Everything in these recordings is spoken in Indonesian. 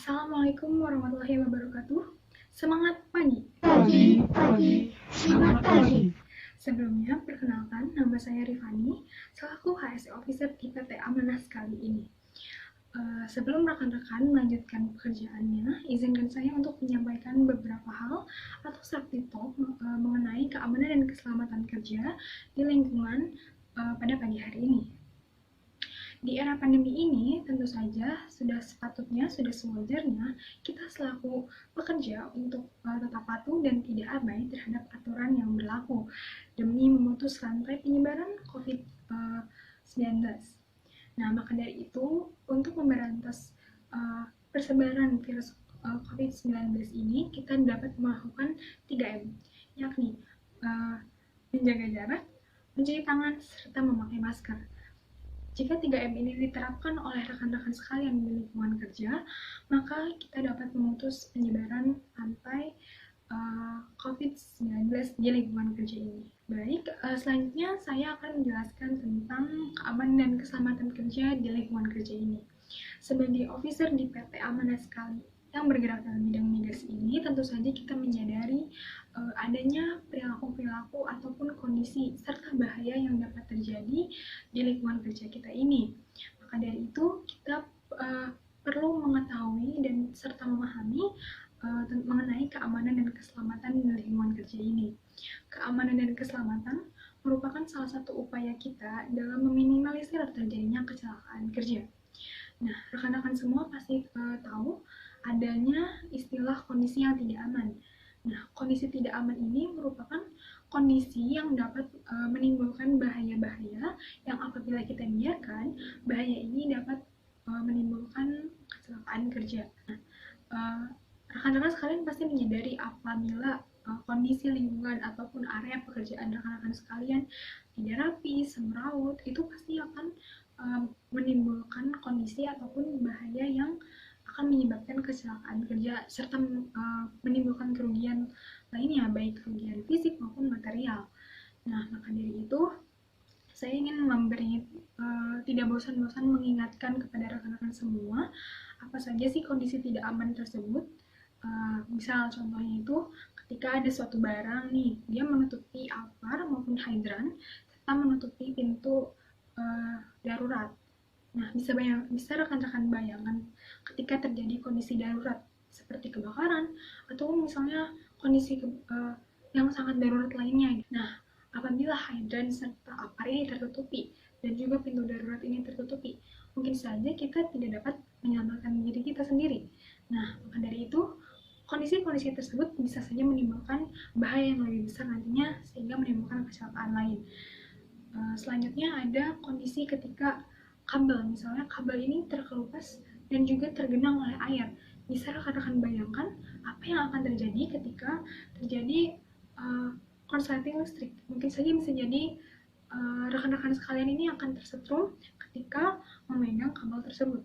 Assalamualaikum warahmatullahi wabarakatuh. Semangat pagi. Pagi, semangat pagi. Sebelumnya, perkenalkan nama saya Rifani, selaku HSE Officer di PT Amanah kali ini. Sebelum rekan-rekan melanjutkan pekerjaannya, izinkan saya untuk menyampaikan beberapa hal atau safety talk mengenai keamanan dan keselamatan kerja di lingkungan pada pagi hari ini. Di era pandemi ini, tentu saja sudah sepatutnya, sudah sewajarnya kita selaku pekerja untuk tetap patuh dan tidak abai terhadap aturan yang berlaku demi memutus rantai penyebaran COVID-19. Nah, maka dari itu, untuk memberantas persebaran virus COVID-19 ini, kita dapat melakukan 3M, yakni menjaga jarak, mencuci tangan, serta memakai masker. Jika 3M ini diterapkan oleh rekan-rekan sekalian di lingkungan kerja, maka kita dapat memutus penyebaran rantai COVID-19 di lingkungan kerja ini. Baik, selanjutnya saya akan menjelaskan tentang keamanan dan keselamatan kerja di lingkungan kerja ini. Sebagai officer di PT Amanah sekali yang bergerak dalam bidang migas ini, tentu saja kita menyadari adanya perilaku-perilaku ataupun kondisi serta bahaya yang dapat terjadi di lingkungan kerja kita ini. Maka dari itu, kita perlu mengetahui dan serta memahami mengenai keamanan dan keselamatan di lingkungan kerja ini. Keamanan dan keselamatan merupakan salah satu upaya kita dalam meminimalisir terjadinya kecelakaan kerja. Nah, rekan-rekan semua pasti tahu adanya istilah kondisi yang tidak aman. Nah, kondisi tidak aman ini merupakan kondisi yang dapat menimbulkan bahaya-bahaya yang apabila kita biarkan, bahaya ini dapat menimbulkan kecelakaan kerja. Nah, rekan-rekan sekalian pasti menyadari apabila kondisi lingkungan ataupun area pekerjaan rekan-rekan sekalian tidak rapi, semrawut, itu pasti akan menimbulkan kondisi ataupun bahaya yang akan menyebabkan kecelakaan kerja serta menimbulkan kerugian lainnya, baik kerugian fisik maupun material. Nah, maka dari itu saya ingin tidak bosan-bosan mengingatkan kepada rekan-rekan semua apa saja sih kondisi tidak aman tersebut. Misal contohnya itu ketika ada suatu barang nih, dia menutupi altar maupun hidran serta menutupi pintu darurat. Nah, bisa rekan-rekan bayangkan ketika terjadi kondisi darurat seperti kebakaran atau misalnya kondisi yang sangat darurat lainnya. Nah, apabila hidran serta altar ini tertutupi dan juga pintu darurat ini tertutupi, mungkin saja kita tidak dapat menyelamatkan diri kita sendiri. Nah, maka dari itu, kondisi-kondisi tersebut bisa saja menimbulkan bahaya yang lebih besar nantinya sehingga menimbulkan kecelakaan lain. Selanjutnya ada kondisi ketika kabel, misalnya kabel ini terkelupas dan juga tergenang oleh air. Bisa rekan-rekan bayangkan apa yang akan terjadi ketika terjadi korsleting listrik. Mungkin saja bisa jadi rekan-rekan sekalian ini akan tersetrum ketika memegang kabel tersebut.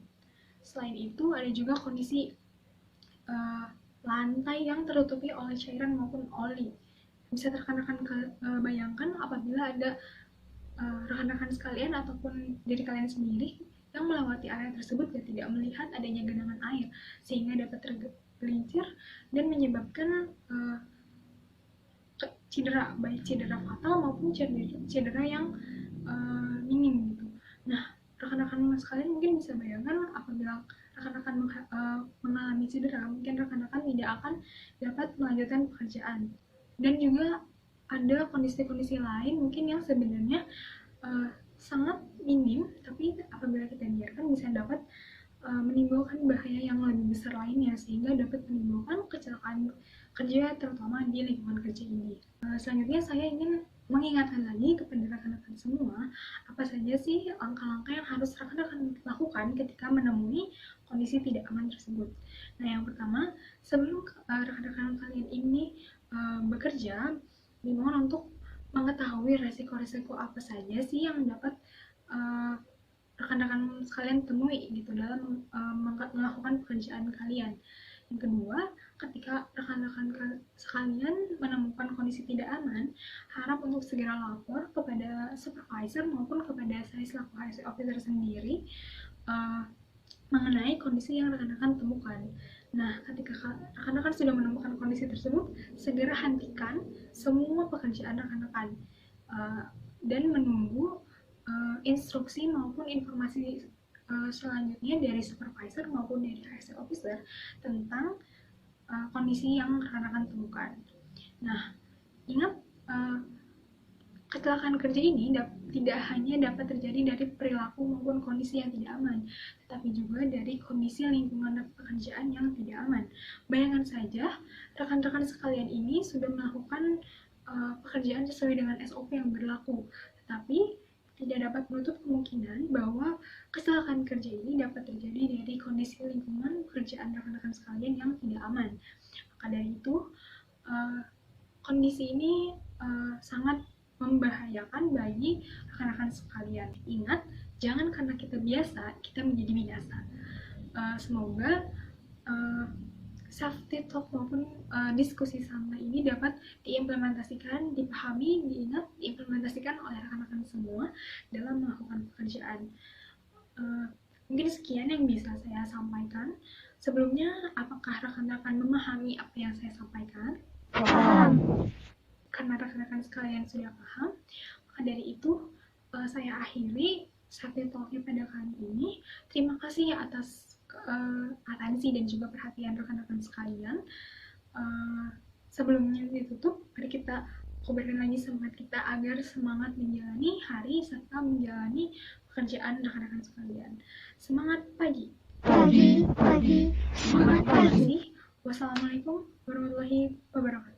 Selain itu ada juga kondisi lantai yang tertutupi oleh cairan maupun oli. Bisa rekan-rekan bayangkan apabila ada rekan-rekan sekalian ataupun diri kalian sendiri yang melewati area tersebut dan tidak melihat adanya genangan air sehingga dapat tergelincir dan menyebabkan cedera, baik cedera fatal maupun cedera yang minim gitu. Nah, rekan-rekan sekalian mungkin bisa bayangkan apabila rekan-rekan mengalami cedera, mungkin rekan-rekan tidak akan dapat melanjutkan pekerjaan. Dan juga ada kondisi-kondisi lain mungkin yang sebenarnya sangat minim, tapi apabila kita biarkan bisa dapat menimbulkan bahaya yang lebih besar lainnya sehingga dapat menimbulkan kecelakaan kerja terutama di lingkungan kerja ini. Selanjutnya saya ingin mengingatkan lagi kepada rekan-rekan semua apa saja sih langkah-langkah yang harus rekan-rekan lakukan ketika menemui kondisi tidak aman tersebut. Nah, yang pertama, sebelum rekan-rekan kalian ini bekerja, dimohon untuk mengetahui resiko-resiko apa saja sih yang dapat rekan-rekan sekalian temui gitu dalam melakukan pekerjaan kalian. Yang kedua, ketika rekan-rekan sekalian menemukan kondisi tidak aman, harap untuk segera lapor kepada supervisor maupun kepada saya selaku HSE officer sendiri mengenai kondisi yang rekan-rekan temukan. Nah, ketika rekan-rekan sudah menemukan kondisi tersebut, segera hentikan semua pekerjaan rekan-rekan dan menunggu instruksi maupun informasi selanjutnya dari supervisor maupun dari HRD officer tentang kondisi yang rekan-rekan temukan. Nah, ingat kecelakaan kerja ini tidak hanya dapat terjadi dari perilaku maupun kondisi yang tidak aman, tetapi juga dari kondisi lingkungan pekerjaan yang tidak aman. Bayangkan saja, rekan-rekan sekalian ini sudah melakukan pekerjaan sesuai dengan SOP yang berlaku, tetapi tidak dapat menutup kemungkinan bahwa kecelakaan kerja ini dapat terjadi dari kondisi lingkungan pekerjaan rekan-rekan sekalian yang tidak aman. Maka dari itu, kondisi ini sangat membahayakan bagi rekan-rekan sekalian. Ingat, jangan karena kita biasa, kita menjadi binasa. Semoga safety talk maupun diskusi santai ini dapat diimplementasikan, dipahami, diingat, diimplementasikan oleh rekan-rekan semua dalam melakukan pekerjaan. Mungkin sekian yang bisa saya sampaikan. Sebelumnya, apakah rekan-rekan memahami apa yang saya sampaikan? Paham. Karena rekan-rekan sekalian sudah paham, maka dari itu saya akhiri safety talk-nya pada kali ini. Terima kasih atas atensi dan juga perhatian rekan-rekan sekalian. Sebelumnya ditutup, mari kita kobarkan lagi semangat kita agar semangat menjalani hari serta menjalani pekerjaan rekan-rekan sekalian. Semangat pagi. Pagi, semangat pagi. Wassalamualaikum warahmatullahi wabarakatuh.